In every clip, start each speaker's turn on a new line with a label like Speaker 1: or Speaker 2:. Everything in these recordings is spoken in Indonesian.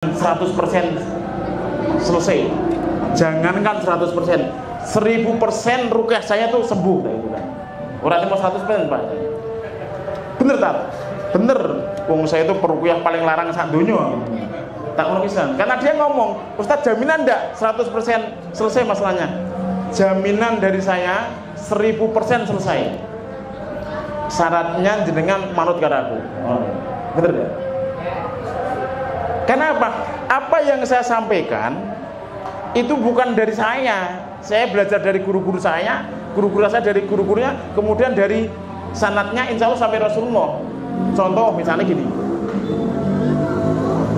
Speaker 1: 100% selesai. Jangankan 100%, 1000% rukyah saya tuh sembuh kayak gitu kan. Orang mau 100% Pak. Bener tak? Bener. Wong saya itu perukyah paling larang sak donya. Tak ngono pisan. Karena dia ngomong, "Ustaz, jaminan enggak 100% selesai masalahnya?" Jaminan dari saya 1000% selesai. Syaratnya jenengan manut karo aku. Oh, bener ya? Kenapa? Apa yang saya sampaikan itu bukan dari saya. Saya belajar dari guru-guru saya, guru-guru saya dari guru-gurunya, kemudian dari sanadnya insya Allah sampai Rasulullah. Contoh misalnya gini,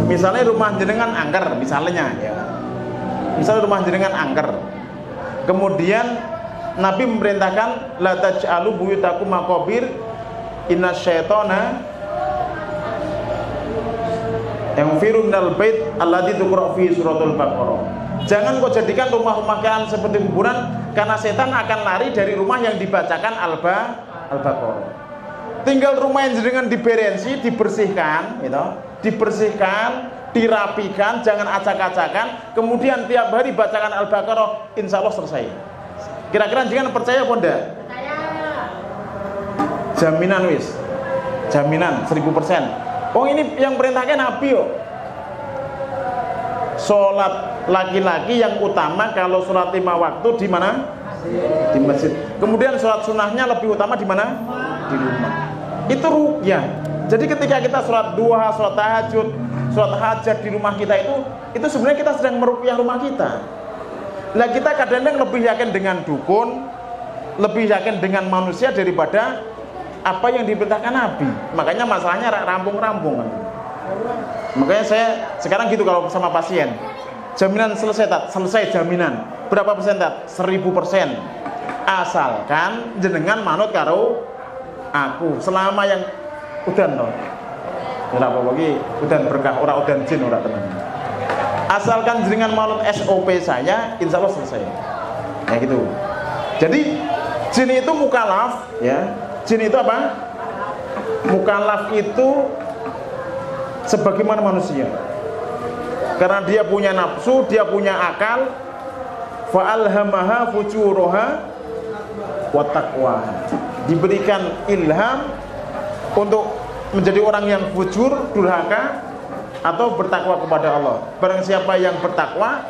Speaker 1: misalnya rumah jenengan angker, misalnya ya, misalnya rumah jenengan angker, kemudian Nabi memerintahkan la taj'alu buyutakum maqabir innasyaitona yang firu minal bait alladzi tuqra fi suratul baqarah. Jangan kau jadikan rumah-rumah kalian seperti kuburan, karena setan akan lari dari rumah yang dibacakan Al-Baqarah. Tinggal rumah yang jenengan diberensi, dibersihkan, gitu. Dibersihkan, dirapikan, jangan acak-acakan, kemudian tiap hari bacakan Al-Baqarah, insya Allah selesai. Kira-kira jenengan percaya apa enggak? Percaya. Jaminan wis. Jaminan 1000%. Oh, ini yang perintahkan Nabi yo. Sholat laki-laki yang utama kalau sholat 5 waktu di mana? Di masjid. Kemudian sholat sunnahnya lebih utama di mana? Di rumah. Itu rukyah. Jadi ketika kita sholat duha, sholat tahajud, sholat hajat di rumah kita itu sebenarnya kita sedang merukyah rumah kita. Nah, kita kadang-kadang lebih yakin dengan dukun, lebih yakin dengan manusia daripada apa yang diperintahkan Nabi. Makanya masalahnya rampung-rampung kan. Makanya saya sekarang gitu kalau sama pasien, jaminan selesai tak? Selesai jaminan. Berapa persen tak? 1000%. Asalkan jenengan manut karo aku selama yang udan no. Ora apa lagi udan berkah, ora udan jin, ora tenang. Asalkan jenengan manut SOP saya, insya Allah selesai. Ya gitu. Jadi jin itu mukalaf, ya. Jin itu apa? Mukallaf itu sebagaimana manusia. Karena dia punya nafsu, dia punya akal. Fa'alhamaha fujuraha wa taqwaha. Diberikan ilham untuk menjadi orang yang fujur, durhaka, atau bertakwa kepada Allah. Barang siapa yang bertakwa,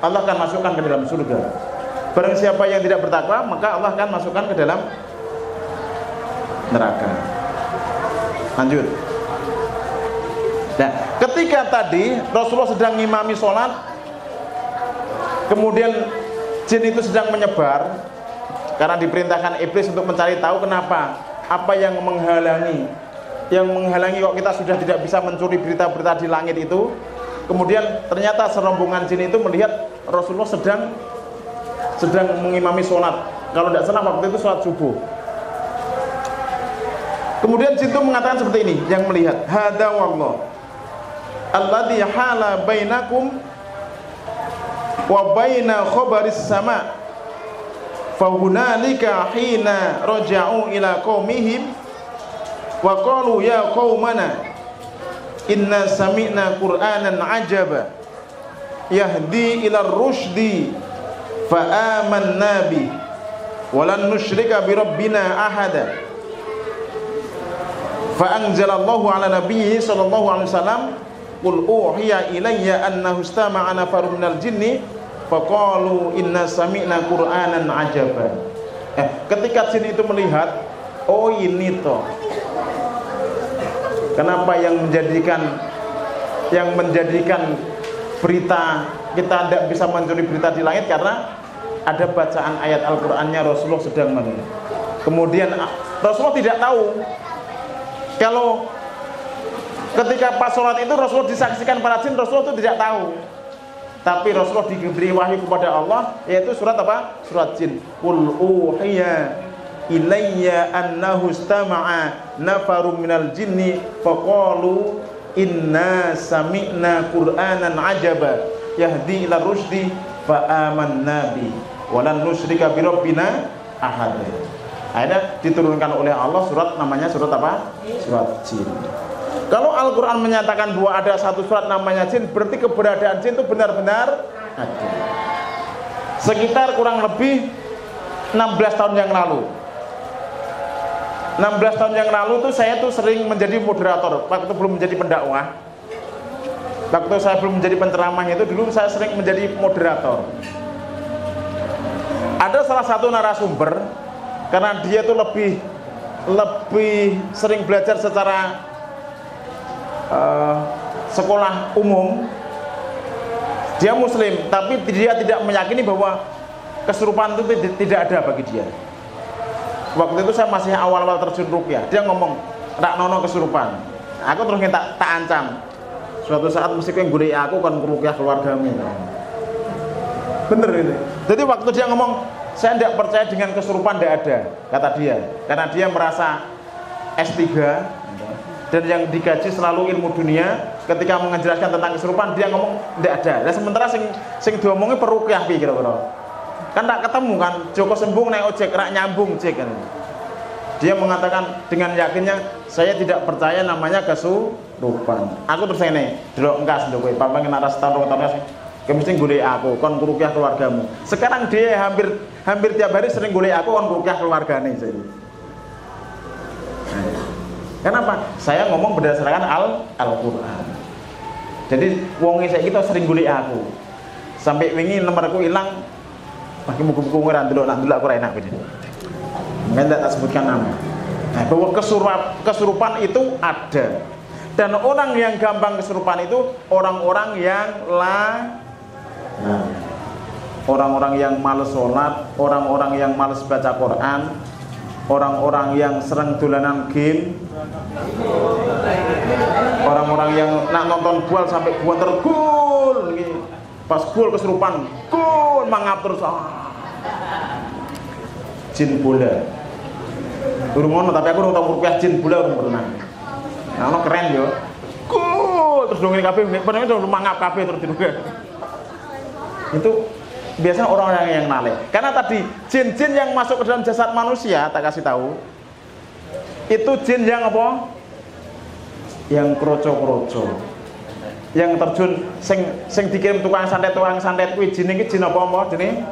Speaker 1: Allah akan masukkan ke dalam surga. Barang siapa yang tidak bertakwa, maka Allah akan masukkan ke dalam neraka. Lanjut. Nah, ketika tadi Rasulullah sedang ngimami sholat, kemudian jin itu sedang menyebar karena diperintahkan iblis untuk mencari tahu kenapa, apa yang menghalangi kok kita sudah tidak bisa mencuri berita-berita di langit itu. Kemudian ternyata serombongan jin itu melihat Rasulullah sedang mengimami sholat. Kalau tidak salah waktu itu sholat subuh. Kemudian jin itu mengatakan seperti ini, yang melihat, hada wallah alladzi hala bainakum wa baina khabaris sama fa hunalika hina raja'u ila qaumihim wa qalu ya qaumana inna sami'na qur'anan ajaba yahdi ila rusydi fa amanna bi wa lan nusyrika bi rabbina ahada. Fa anzalallahu ala nabiyhi sallallahu alaihi wasallam qul uhiya ilayya annahu istama'a nafarun minal jinni faqalu inna sami'na qur'anan ajaba. Ketika jin itu melihat, oh ini toh kenapa yang menjadikan berita kita tidak bisa mencuri berita di langit, karena ada bacaan ayat Al-Qur'annya Rasulullah sedang melihat. Kemudian Rasulullah tidak tahu kalau ketika pas sholat itu Rasulullah disaksikan para jin, Rasulullah itu tidak tahu. Tapi Rasulullah diberi wahyu kepada Allah, yaitu surat apa? Surat jin. Qul uhiya ilayya annahu istama'a nafarum minal jinni faqalu inna sami'na qur'anan ajaba yahdi ila rusydi fa amanna bi wa lan nusyrika bi rabbina ahad. Akhirnya diturunkan oleh Allah surat namanya surat apa? Surat jin. Kalau Al-Quran menyatakan bahwa ada satu surat namanya jin, berarti keberadaan jin itu benar-benar ada. Sekitar kurang lebih 16 tahun yang lalu 16 tahun yang lalu tuh saya tuh sering menjadi moderator. Waktu belum menjadi pendakwah, waktu saya belum menjadi penceramah, itu dulu saya sering menjadi moderator. Ada salah satu narasumber, karena dia tuh lebih sering belajar secara sekolah umum, dia muslim, tapi dia tidak meyakini bahwa kesurupan itu tidak ada bagi dia. Waktu itu saya masih awal-awal terjun ruqyah. Dia ngomong, "Rak nono kesurupan." Aku terus tak ancam, suatu saat mesti kowe nggoleki aku kon ruqyah keluargamu. Bener ini. Jadi waktu dia ngomong, "Saya tidak percaya dengan kesurupan, tidak ada," kata dia, karena dia merasa S3 dan yang digaji selalu ilmu dunia. Ketika menjelaskan tentang kesurupan, dia ngomong tidak ada. Dan sementara sing diomongnya peruqyah kira-kira. Kan tak ketemu kan, Joko sembung naik ojek, rak nyambung cek kan. Dia mengatakan dengan yakinnya, "Saya tidak percaya namanya kesurupan." Aku terus ngene, "Delok engkas lho kowe, pampang nek setahun tahun mesti golek aku, kon ruqyah keluargamu." Sekarang dia hampir tiap hari sering golek aku kon ruqyah keluargane jadi. Kenapa? Saya ngomong berdasarkan Al-Quran. Jadi wonge saiki kita sering golek aku. Sampai wingi nomorku hilang, pakai buku-buku ngeran dulu, nak dulu aku enak begini. Mungkin tak sebutkan nama. Nah, bahwa kesurupan itu ada. Dan orang yang gampang kesurupan itu orang-orang yang orang-orang yang males sholat, orang-orang yang males baca Quran, orang-orang yang sering dolanan game, orang-orang yang nak nonton bola sampai buanter gol, pas gol kesurupan, gol mangap terus. Jin bola. Urung ngono, tapi aku nonton ruqyah jin bola urung pernah. Nah, ono keren yo. Gol terus dongeng kabeh, padahal itu mangap kabeh terus diduga. Itu biasanya orang-orang yang nalih. Karena tadi jin-jin yang masuk ke dalam jasad manusia, tak kasih tahu, itu jin yang apa? Yang kroco-kroco, yang terjun, sing dikirim tukang santet kuwi jin iki jin apa jenenge?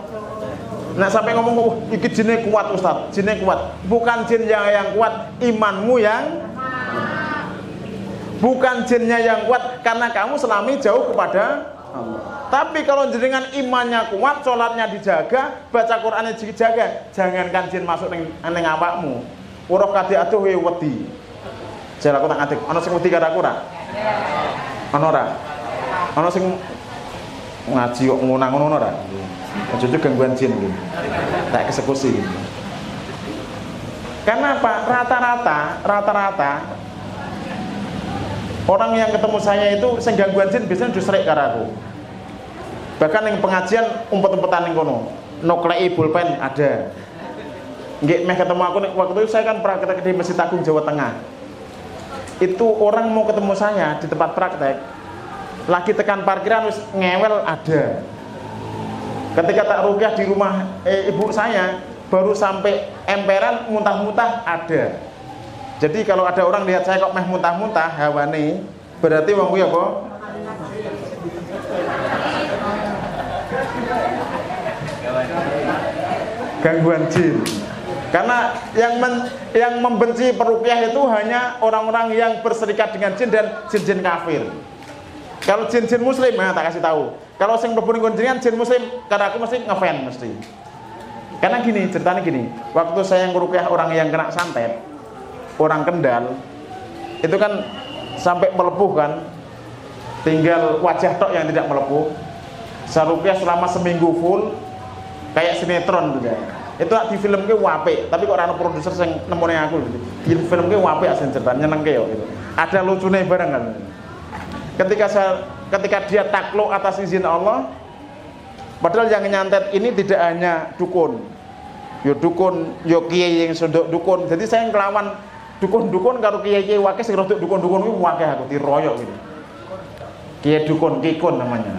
Speaker 1: Nah sampai ngomong, iki jinnya kuat Ustaz, jinnya kuat. Bukan jin yang kuat, imanmu yang, bukan jinnya yang kuat, karena kamu selami jauh kepada Allah. Tapi kalau jenengan imannya kuat, sholatnya dijaga, baca Qurannya dijaga, jangankan jin masuk ning awakmu. Uruk kadek aduh we wedi. Jar aku tak ngadeg, ana sing wedi karo aku ora? Ana ora? Ana sing ngaji kok ngono ora? Aja gangguan jin iki. Tak eksekusi. Karena apa? Rata-rata orang yang ketemu saya itu sing gangguan jin biasanya justru karo aku. Bahkan yang pengajian umpet-umpetan ning kono, noklei pulpen ada. Nggih meh ketemu aku waktu itu saya kan praktek di Masjid Agung Jawa Tengah. Itu orang mau ketemu saya di tempat praktek, lagi tekan parkiran wis ngewel ada. Ketika tak ruqyah di rumah ibu saya, baru sampai emperan muntah-muntah ada. Jadi kalau ada orang lihat saya kok meh muntah-muntah hawane, berarti wong kuwi apa? Gangguan jin. Karena yang membenci peruqyah itu hanya orang-orang yang berserikat dengan jin dan jin-jin kafir. Kalau jin-jin muslim, nah, tak kasih tahu. Kalau sing mlebu ning jenengan jin muslim, karena aku mesti ngefan mesti. Karena gini, ceritanya gini. Waktu saya ngeruqyah orang yang kena santet, orang Kendal, itu kan sampai melepuh kan, tinggal wajah tok yang tidak melepuh. Saya ruqyah selama seminggu full, kayak sinetron gitu ya. Itu di film ke wape, tapi kok ana produser sing nemone aku gitu. Di film ke wape asen ceritanya nyenengke yo gitu. Ada lucune bareng kan. Ketika dia takluk atas izin Allah, padahal yang nyantet ini tidak hanya dukun. Yo kiai yang sondok dukun. Jadi saya ngelawan dukun-dukun karo kiai-kiai wakil sing rodok dukun-dukun kuwi wakil aku diroyok gitu. Kiai dukun, kikun namanya.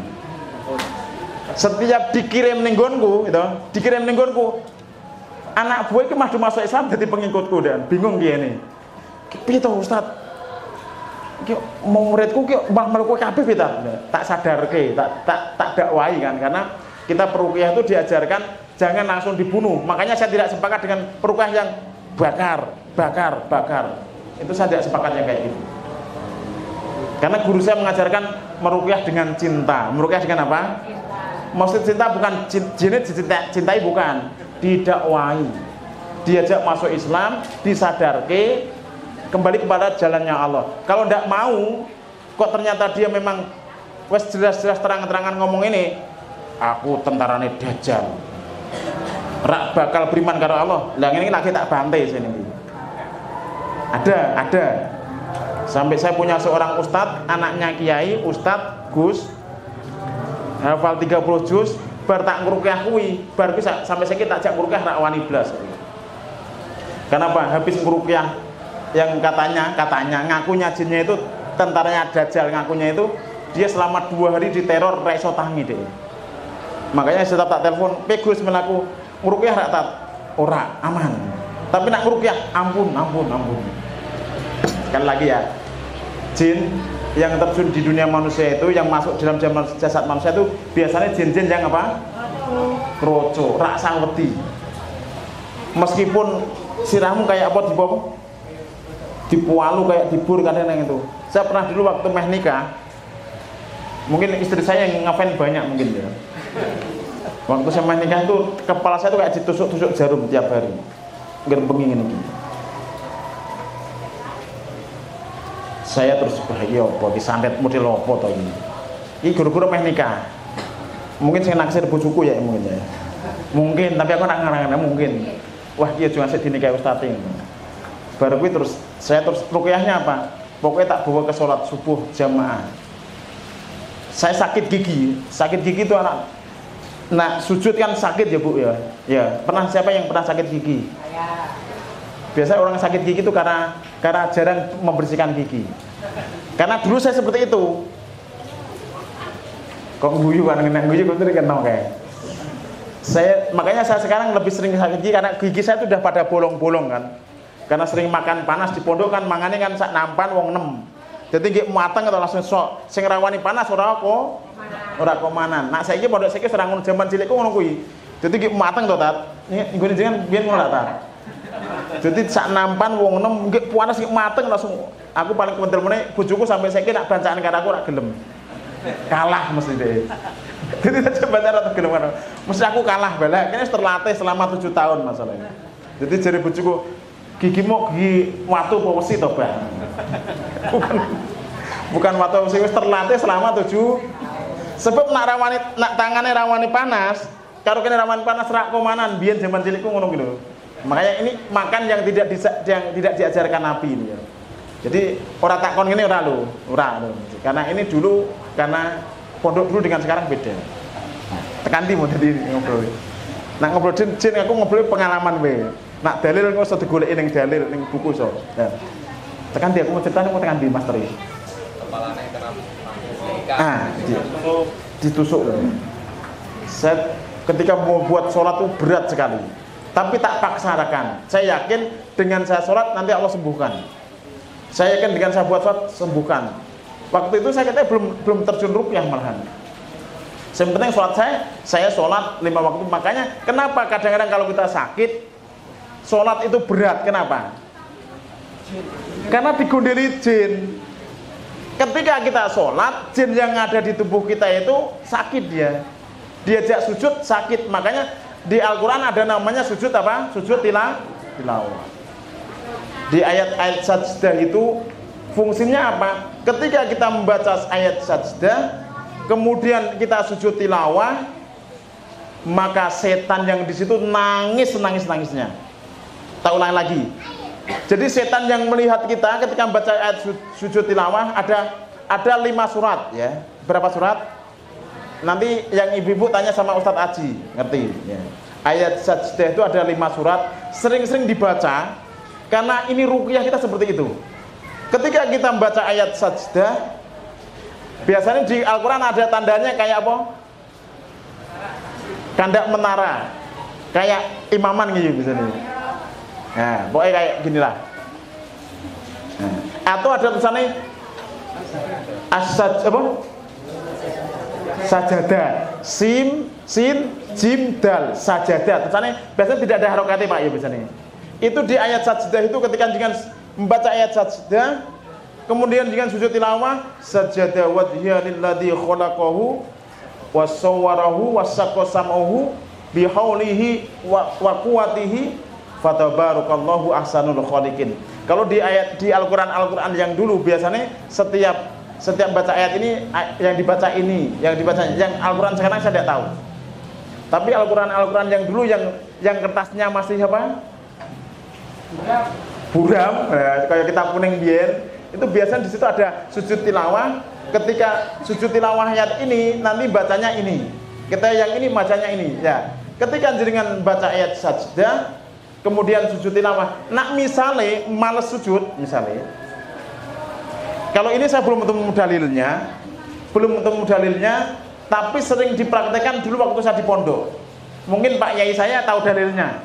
Speaker 1: Setiap dikirim ning nggonku gitu, anak buah itu masuk Islam jadi pengikutku dan bingung dia ini. Piye to Ustaz? mau muridku ki malah melu kabeh kita. Tak sadarke, tak dakwahi kan, karena kita peruqyah itu diajarkan jangan langsung dibunuh. Makanya saya tidak sepakat dengan peruqyah yang bakar. Itu saya tidak sepakatnya kayak gitu. Karena guru saya mengajarkan meruqyah dengan cinta. Meruqyah dengan apa? Maksud cinta bukan jenis cintai, bukan, didakwahi, diajak masuk Islam, disadarke kembali kepada jalannya Allah. Kalau tidak mau, kok ternyata dia memang wes jelas-jelas terang-terangan ngomong ini, aku tentarane Dajjal, rak bakal beriman karo Allah. Lah ini lagi tak bantai sini. Ada. Sampai saya punya seorang ustadz, anaknya kiai, ustadz Gus, hafal 30 juz, bar tak ngruqyah kuwi, bar bisa sampai saiki tak jak ngruqyah rak wani blas. Kenapa? Habis ngruqyah yang katanya ngakunya jinnya itu tentaranya Dajjal, ngakunya itu dia selama 2 hari diteror ra iso tangi deh. Makanya saya tak telepon, "Gus melaku ngruqyah rak tat?" Ora, aman. Tapi nak ngruqyah ampun. Sekali lagi ya. Jin yang terjun di dunia manusia itu, yang masuk dalam jasad manusia itu biasanya jin-jin yang apa? Kroco, rak sangwedi. Meskipun sirahmu kayak apa dipualu kayak dibur kadang itu. Saya pernah dulu waktu meh nikah, mungkin istri saya yang ngefan banyak mungkin ya. Waktu saya meh nikah itu kepala saya tuh kayak ditusuk-tusuk jarum tiap hari. Gerbeng ini. Saya terus bahagia apa disantet model apa to ini. Iki guru-guru meh nikah. Mungkin saya naksir bojoku ya mungkin ya. Mungkin, tapi aku nak ngarang mungkin. Wah, iya juga sik dinikahi ustaz ini. Baru kuwi terus saya terus ruqyahnya apa? Pokoknya tak bawa ke sholat subuh jamaah. Saya sakit gigi itu anak. Nah, sujud kan sakit ya Bu ya. Ya, pernah siapa yang pernah sakit gigi? Saya. Biasanya orang sakit gigi itu karena jarang membersihkan gigi. Karena dulu saya seperti itu. Kok guyu kan guyu kok kenal kayak. Makanya saya sekarang lebih sering sakit gigi karena gigi saya itu udah pada bolong-bolong kan. Karena sering makan panas di pondok kan mangane kan sak nampan wong 6. Jadi nggih mateng atau langsung sok sing rawani panas ora komanan. Nah saiki pondok saiki serangun jaman cilikku ngono kuwi. Jadi nggih mateng to Tat. Nggone jenengan biyen ngono ta Tat. Jadi sak nampan wong 6 nggih panas nggih mateng langsung. Aku paling kementel meneh bojoku sampai saiki nak bancaan karo aku ora gelem. Kalah mesti deh. Jadi aja baca ora gelem karo. Mesti aku kalah bala. Kene wis terlatih selama 7 tahun masalahnya. Jadi jare bojoku gigimu gigi watu apa wesi to, Bang? Bukan watu wesi, wis terlatih selama 7. Sebab nak tangane rawani panas, karo kene rawani panas rak komanan biyen zaman cilikku ngono gitu. Makanya ini makan yang tidak diajarkan Nabi ini ya. Jadi ora takon ngene ora lho. Karena ini dulu karena pondok dulu dengan sekarang beda. Tekan ndi mau dadi ngobrol. Nak ngobrol jin aku ngobrol pengalaman wae. Nak dalil engko iso digoleki ning dalil ning buku iso. Nah. Tekan ndi aku mau ceritane mau tekan ndi Mas Tri. Kepalane kena ditusuk. Saya ketika mau buat sholat itu berat sekali. Tapi tak paksarakan. Saya yakin dengan saya sholat nanti Allah sembuhkan. Saya yakin dengan saya buat sholat sembuhkan. Waktu itu saya katanya belum terjun ruqyah malahan. Yang penting sholat saya sholat 5 waktu. Makanya kenapa kadang-kadang kalau kita sakit sholat itu berat, kenapa? Karena digondeli jin. Ketika kita sholat, jin yang ada di tubuh kita itu sakit dia. Diajak sujud sakit. Makanya di Al-Quran ada namanya sujud apa? Sujud tilawah. Di ayat-ayat sajdah itu fungsinya apa? Ketika kita membaca ayat sajdah, kemudian kita sujud tilawah, maka setan yang di situ nangis-nangisnya. Tak ulang lagi. Jadi setan yang melihat kita ketika membaca ayat sujud tilawah ada 5 surat ya. Berapa surat? Nanti yang ibu-ibu tanya sama Ustadz Aji, ngerti ya. Ayat sajdah itu ada 5 surat, sering-sering dibaca karena ini ruqyah kita seperti itu. Ketika kita membaca ayat sajdah, biasanya di Al-Quran ada tandanya kayak apa? Kandak menara, kayak imaman gitu misalnya. Nah, pokoknya kayak ginilah. Nah, atau ada tulisannya apa? Sajadah. Sin, jim, dal. Sajadah. Biasanya tidak ada harokatnya Pak ya biasanya. Itu di ayat sajadah itu ketika jangan membaca ayat sajadah, kemudian jangan sujud tilawah, sajadah wajhiya lilladzi khalaqahu wasawwarahu wasaqqasam'uhu bihaulihi wa quwwatihi fatabarakallahu ahsanul khaliqin. Kalau di ayat di Al-Qur'an yang dulu biasanya setiap baca ayat ini yang dibaca yang Al-Qur'an sekarang saya tidak tahu. Tapi Al-Qur'an yang dulu yang kertasnya masih apa? Buram, kayak kitab kuning biyen, itu biasanya di situ ada sujud tilawah. Ketika sujud tilawah ayat ini nanti bacanya ini. Kita yang ini bacanya ini, ya. Ketika jenengan baca ayat sajdah, kemudian sujud tilawah. Nak misalnya males sujud, misalnya. Kalau ini saya belum ketemu dalilnya, tapi sering dipraktekkan dulu waktu saya di pondok. Mungkin Pak Yai saya tahu dalilnya.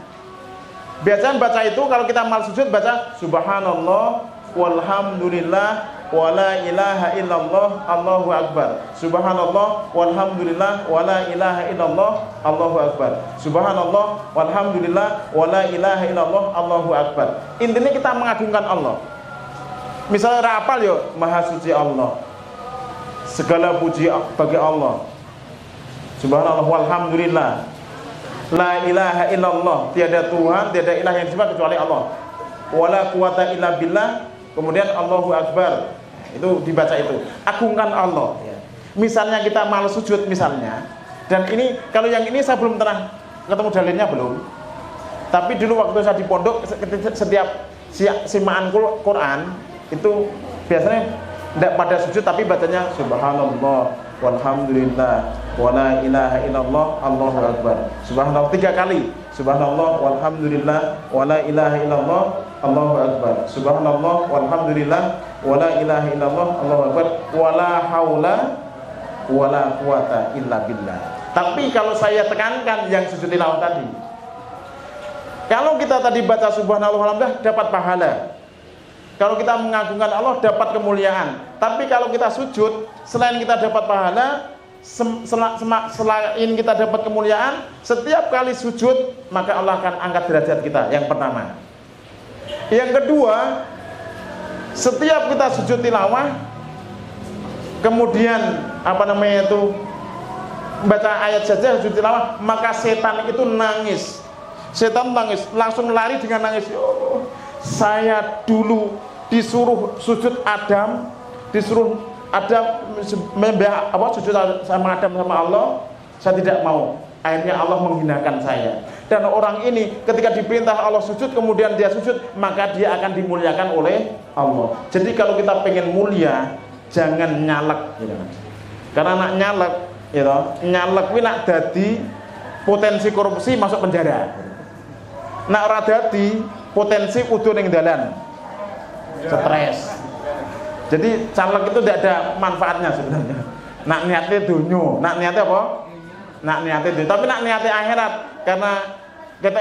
Speaker 1: Biasanya baca itu kalau kita males sujud baca subhanallah walhamdulillah wala ilaha illallah Allahu akbar. Subhanallah walhamdulillah wala ilaha illallah Allahu akbar. Subhanallah walhamdulillah wala ilaha illallah Allahu akbar. Intinya kita mengagungkan Allah. Misalnya rapal yo, maha suci Allah, segala puji bagi Allah. Subhanallah walhamdulillah la ilaha illallah, tiada Tuhan, tiada ilah yang disembah kecuali Allah. Wala quwata illa billah. Kemudian Allahu akbar. Itu dibaca itu. Agungkan Allah. Misalnya kita malas sujud misalnya. Dan ini kalau yang ini saya belum pernah ketemu dalilnya belum. Tapi dulu waktu saya di pondok setiap simaan Quran itu biasanya tidak pada sujud tapi bacanya subhanallah walhamdulillah wala ilaha illallah Allahu akbar. Subhanallah 3 kali. Subhanallah walhamdulillah wala ilaha illallah Allahu akbar. Subhanallah walhamdulillah wala ilaha illallah Allahu akbar. Wala haula wala quwata illa billah. Tapi kalau saya tekankan yang sujud tilawah tadi, kalau kita tadi baca subhanallah walhamdulillah dapat pahala. Kalau kita mengagungkan Allah dapat kemuliaan. Tapi kalau kita sujud, selain kita dapat pahala, selain kita dapat kemuliaan, setiap kali sujud maka Allah akan angkat derajat kita. Yang pertama. Yang kedua, setiap kita sujud tilawah, kemudian baca ayat saja sujud tilawah, maka setan itu nangis. Setan nangis, langsung lari dengan nangis. Oh, saya dulu disuruh sujud Adam, sujud sama Adam sama Allah, saya tidak mau. Akhirnya Allah menghinakan saya. Dan orang ini ketika diperintah Allah sujud, kemudian dia sujud, maka dia akan dimuliakan oleh Allah. Jadi kalau kita pengen mulia, jangan nyalek, gitu. Karena nak nyalek, gitu, nyalek ini nak dadi potensi korupsi masuk penjara. Nak ora dadi potensi udah ning dalan, stres. Jadi caleg itu tidak ada manfaatnya sebenarnya. Nak niatnya dunyo, nak niatnya apa? Nak niatnya dunyo. Tapi nak niatnya akhirat, karena kita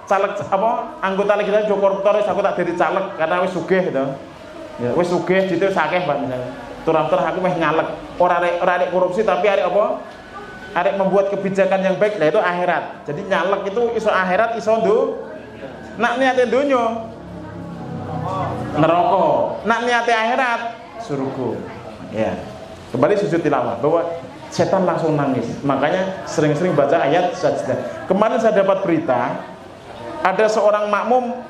Speaker 1: caleg apa? Anggota kita jo koruptor, aku tak jadi caleg karena wis sugih gitu. Ya, wis sugih gitu sakeh Pak misalnya. Turun-turun aku meh nyalek. Ora arek korupsi tapi arek apa? Arek membuat kebijakan yang baik. Lah itu akhirat. Jadi nyalek itu iso akhirat, iso nak niatnya dunyo neraka, nak niatnya akhirat surga. Ya. Kembali sujud tilawah bahwa setan langsung nangis. Makanya sering-sering baca ayat sajdah. Kemarin saya dapat berita ada seorang makmum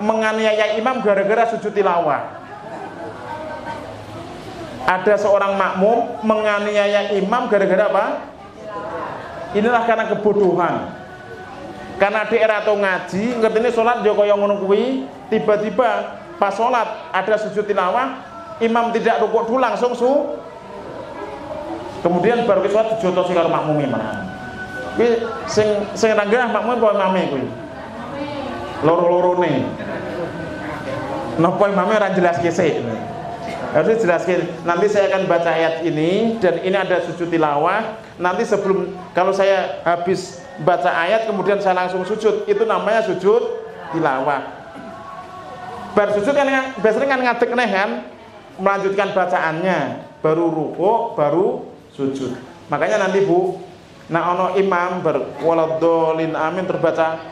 Speaker 1: menganiaya imam gara-gara sujud tilawah. Ada seorang makmum menganiaya imam gara-gara apa? Inilah karena kebodohan. Karena di era itu ngaji, ngertine sholat yo kaya ngono kuwi, tiba-tiba pas sholat ada sujud tilawah, imam tidak rukuk dulu langsung kemudian baru ke sholat dijotosi karo makmum imam. Kuwi sing ranggah makmum apa imame kuwi? Loro-lorone. Napa imame ora jelas sik. Harus jelaskan. Nanti saya akan baca ayat ini dan ini ada sujud tilawah. Nanti sebelum kalau saya habis baca ayat kemudian saya langsung sujud, itu namanya sujud tilawah. Bar sujud kan biasanya kan ngadeg neh kan. melanjutkan bacaannya, baru ruku, baru sujud. Makanya nanti Bu, nah ono imam berwaladolin amin terbaca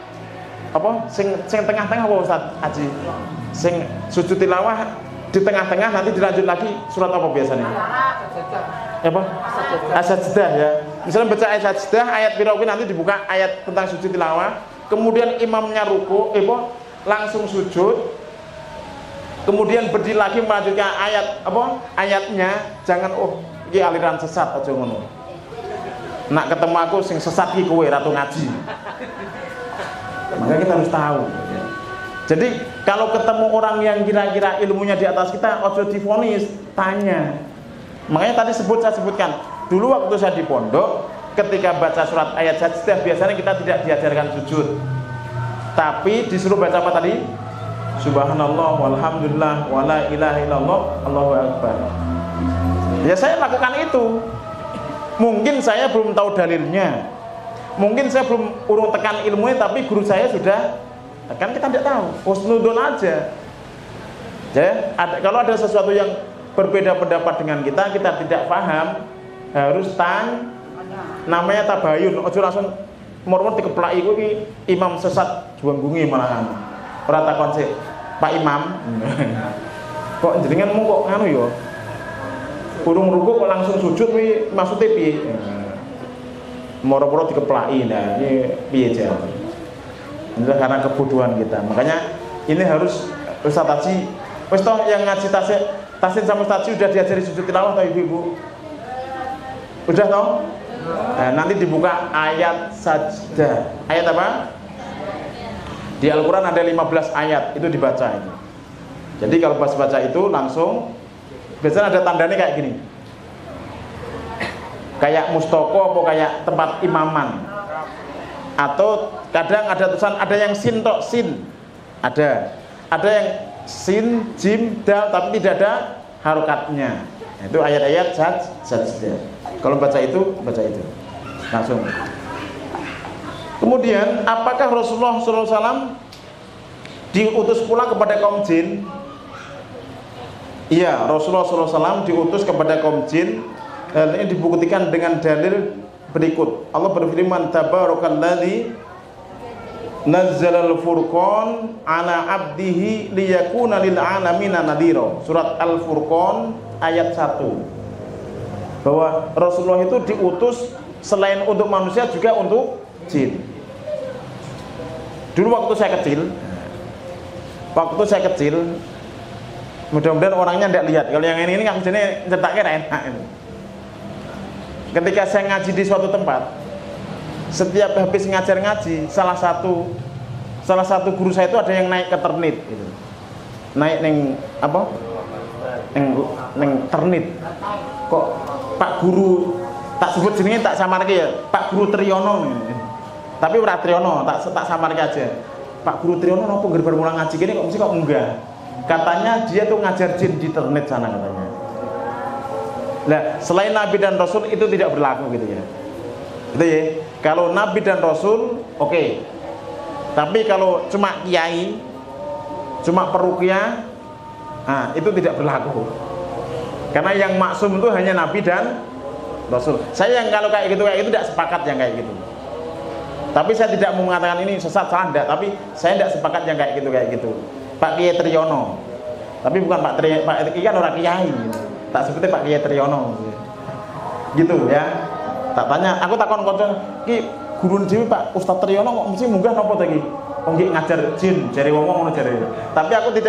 Speaker 1: apa? Sing tengah-tengah apa Ustaz Haji? Sing sujud tilawah di tengah-tengah nanti dilanjut lagi surat apa biasanya? Apa? As-Sajdah ya. Misalnya baca As-Sajdah ayat pirawi nanti dibuka ayat tentang sujud tilawah, kemudian imamnya ruku, langsung sujud. Kemudian berdiri lagi melanjutkan ayat apa? Ayatnya, jangan iki aliran sesat aja ngono. Nak ketemu aku sing sesat iki kowe ratu ngaji. Maka kita harus tahu. Jadi kalau ketemu orang yang kira-kira ilmunya di atas kita, ojo divonis, tanya. Makanya tadi saya sebutkan, dulu waktu saya di pondok, ketika baca surat ayat sajdah biasanya kita tidak diajarkan sujud. Tapi disuruh baca apa tadi? Subhanallah walhamdulillah wala ilaha illallah Allahu akbar. Ya saya lakukan itu. Mungkin saya belum tahu dalilnya, mungkin saya belum urung tekan ilmunya, tapi guru saya sudah tekan, kita tidak tahu. Husnudon aja. Ya, kalau ada sesuatu yang berbeda pendapat dengan kita tidak paham, harus tanya. Namanya tabayun. Ojo langsung mor-mor dikeplaki kuwi imam sesat juanggungi malahan. Ora takon sik, Pak Imam. Kok jenengan mung kok nganu ya? Urung ruku kok langsung sujud kuwi maksude piye? Moro-moro dikeplaki. Nah, ini piye jar? Ini karena kebodohan kita. Makanya ini harus Ustaz Haji, wis toh yang ngaji Tasin sama Ustaz Haji udah diajari sujud tilawah toh Ibu-ibu? Udah toh? Nah, nanti dibuka ayat sajdah. Ayat apa? Di Al-Quran ada 15 ayat, itu dibaca itu. Jadi kalau pas baca itu langsung, biasanya ada tandanya kayak gini, kayak mustoko atau kayak tempat imaman, atau kadang ada tulisan, ada yang sin tok sin, ada yang sin, jim, dal, tapi tidak ada harokatnya. Itu ayat-ayat sajdah. Kalau baca itu langsung. Kemudian apakah Rasulullah SAW diutus pula kepada kaum jin? Iya, Rasulullah SAW diutus kepada kaum jin. Dan ini dibuktikan dengan dalil berikut. Allah berfirman, Tabarakalladzi nazzalal furqan ala abdihi liyakuna lil alamina nadhira. Surat Al-Furqan ayat 1. Bahwa Rasulullah itu diutus selain untuk manusia juga untuk jin. Dulu waktu saya kecil, mudah-mudahan orangnya tidak lihat. Kalau yang ini kan jenis cetaknya enak ini. Ketika saya ngaji di suatu tempat, setiap habis ngajar ngaji, salah satu guru saya itu ada yang naik ke ternit gitu. Naik neng apa? Neng ternit. Kok Pak Guru tak sebut jenenge tak samarke ya, Pak Guru Triyono. Tapi ora Triyono, tak samarke aja. Pak Guru Triyono napa ngger mulang ngaji kene kok mesti kok enggak. Katanya dia tuh ngajar jin di internet sana katanya. Nah, selain Nabi dan Rasul itu tidak berlaku gitu ya. Gitu ya. Kalau Nabi dan Rasul oke. Tapi kalau cuma kiai, cuma peruqyah, nah itu tidak berlaku. Karena yang maksum itu hanya Nabi dan Rasul. Saya yang kalau kayak gitu tidak sepakat yang kayak gitu. Tapi saya tidak mau mengatakan ini sesat, salah enggak, tapi saya tidak sepakat yang kayak gitu. Pak Kiai Triyono. Tapi bukan Pak Kiai kan orang kiai gitu. Tak sebutnya Pak Kiai Triyono. Gitu ya. Tak tanya, aku takon kanca, "Ki guru dhewe Pak Ustaz Triyono kok mesti munggah napa to iki?" Oh nggih ngajar jin, jare wong ngono jare. Tapi aku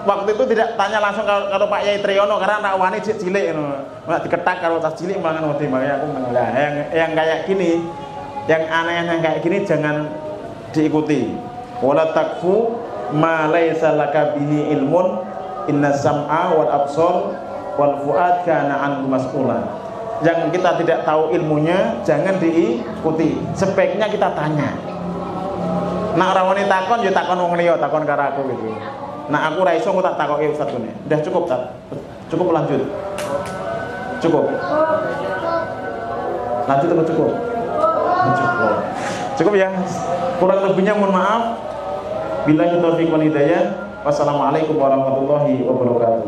Speaker 1: waktu itu tidak tanya langsung kalau Pak Kiai Triyono karena anak wani cilik ngono. Nek diketak karo tas cilik malah ngono makanya aku menolak. Yang kayak gini, yang aneh-aneh kayak gini jangan diikuti. Wala takfu ma laisa laka bihi ilmun inna sam'a wal absar wal fuad kana an mas'ula. Yang kita tidak tahu ilmunya jangan diikuti. Sebaiknya kita tanya. Nak rawani takon ya takon wong liya, takon karo aku gitu. Nah aku ra iso aku tak takoki Ustaz kene. Udah cukup tak? Cukup lanjut. Cukup. Lanjut atau cukup? Cukup ya. Kurang lebihnya mohon maaf. Billahi taufiq wal hidayah. Wassalamualaikum warahmatullahi wabarakatuh.